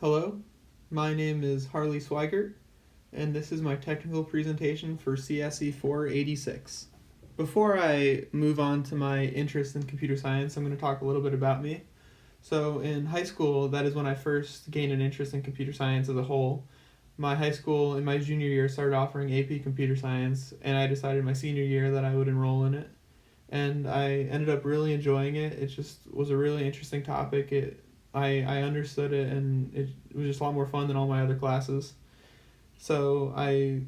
Hello, my name is Harley Sweigart, and this is my technical presentation for CSE486. Before I move on to my interest in computer science, I'm going to talk a little bit about me. So in high school, that is when I first gained an interest in computer science as a whole. My high school, in my junior year, started offering AP Computer Science, and I decided my senior year that I would enroll in it. And I ended up really enjoying it. It just was a really interesting topic. I understood it, and it was just a lot more fun than all my other classes. So I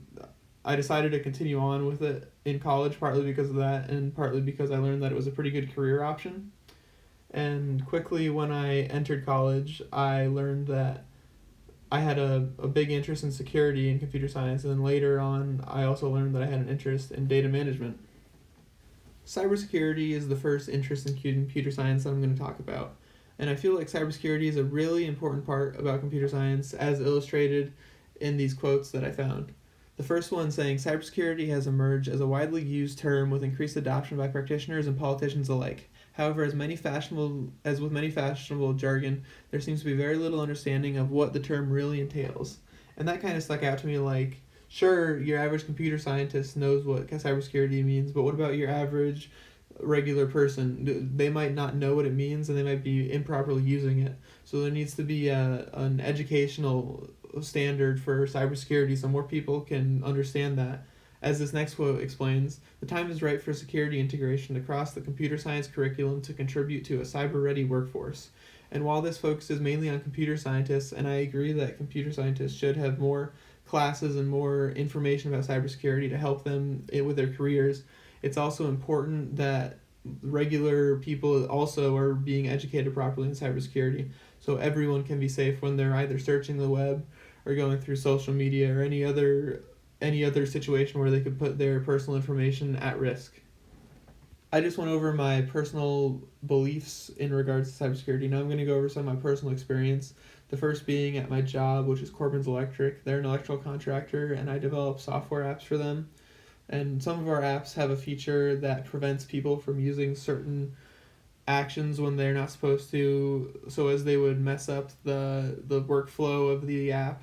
decided to continue on with it in college, partly because of that, and partly because I learned that it was a pretty good career option. And quickly, when I entered college, I learned that I had a big interest in security and computer science, and then later on, I also learned that I had an interest in data management. Cybersecurity is the first interest in computer science that I'm going to talk about. And I feel like cybersecurity is a really important part about computer science, as illustrated in these quotes that I found. The first one saying, cybersecurity has emerged as a widely used term with increased adoption by practitioners and politicians alike. However, as with many fashionable jargon, there seems to be very little understanding of what the term really entails. And that kind of stuck out to me like, sure, your average computer scientist knows what cybersecurity means, but what about your average regular person? They might not know what it means, and they might be improperly using it. So there needs to be an educational standard for cybersecurity so more people can understand that. As this next quote explains, the time is right for security integration across the computer science curriculum to contribute to a cyber-ready workforce. And while this focuses mainly on computer scientists, and I agree that computer scientists should have more classes and more information about cybersecurity to help them with their careers, it's also important that regular people also are being educated properly in cybersecurity, so everyone can be safe when they're either searching the web or going through social media or any other situation where they could put their personal information at risk. I just went over my personal beliefs in regards to cybersecurity. Now I'm going to go over some of my personal experience. The first being at my job, which is Corbin's Electric. They're an electrical contractor, and I develop software apps for them. And some of our apps have a feature that prevents people from using certain actions when they're not supposed to, so as they would mess up the workflow of the app.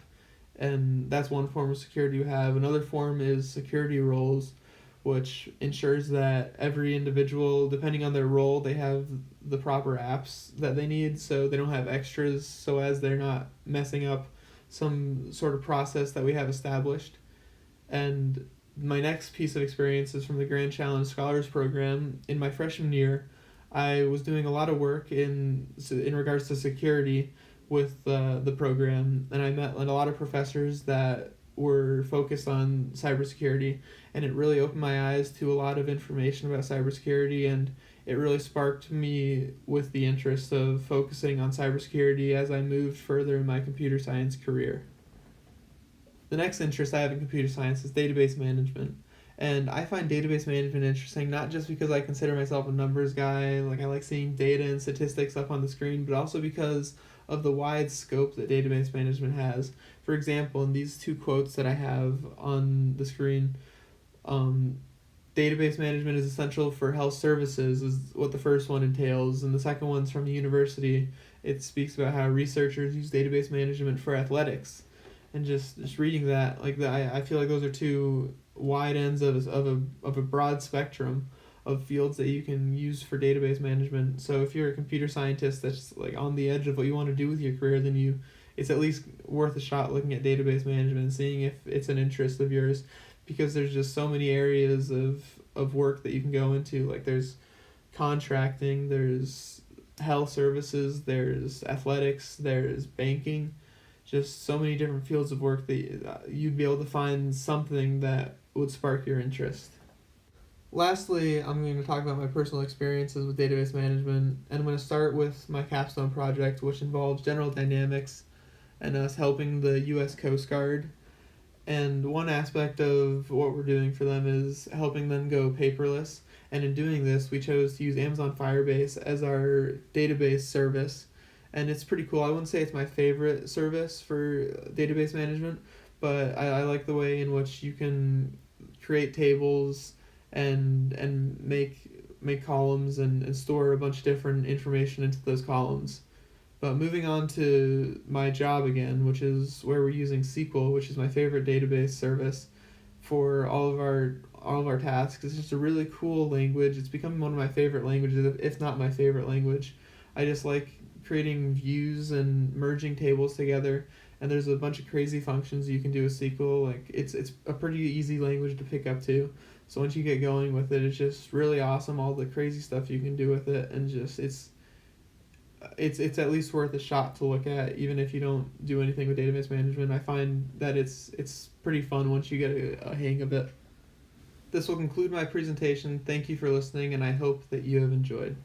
And that's one form of security you have. Another form is security roles, which ensures that every individual, depending on their role, they have the proper apps that they need, so they don't have extras, so as they're not messing up some sort of process that we have established. And my next piece of experience is from the Grand Challenge Scholars Program. In my freshman year, I was doing a lot of work in regards to security with the program, and I met a lot of professors that were focused on cybersecurity, and it really opened my eyes to a lot of information about cybersecurity, and it really sparked me with the interest of focusing on cybersecurity as I moved further in my computer science career. The next interest I have in computer science is database management. And I find database management interesting not just because I consider myself a numbers guy, like I like seeing data and statistics up on the screen, but also because of the wide scope that database management has. For example, in these two quotes that I have on the screen, database management is essential for health services is what the first one entails, and the second one's from the university. It speaks about how researchers use database management for athletics. And just reading that, I feel like those are two wide ends of a broad spectrum of fields that you can use for database management. So if you're a computer scientist that's like on the edge of what you want to do with your career, then it's at least worth a shot looking at database management and seeing if it's an interest of yours, because there's just so many areas of work that you can go into. Like there's contracting, there's health services, there's athletics, there's banking. Just so many different fields of work that you'd be able to find something that would spark your interest. Lastly, I'm going to talk about my personal experiences with database management, and I'm going to start with my capstone project, which involves General Dynamics and us helping the U.S. Coast Guard. And one aspect of what we're doing for them is helping them go paperless, and in doing this, we chose to use Amazon Firebase as our database service. And it's pretty cool. I wouldn't say it's my favorite service for database management, but I like the way in which you can create tables and make columns and store a bunch of different information into those columns. But moving on to my job again, which is where we're using SQL, which is my favorite database service for all of our tasks. It's just a really cool language. It's become one of my favorite languages, if not my favorite language. I just like creating views and merging tables together. And there's a bunch of crazy functions you can do with SQL. Like it's a pretty easy language to pick up too. So once you get going with it, it's just really awesome. All the crazy stuff you can do with it, and just it's at least worth a shot to look at, even if you don't do anything with database management. I find that it's pretty fun once you get a hang of it. This will conclude my presentation. Thank you for listening, and I hope that you have enjoyed.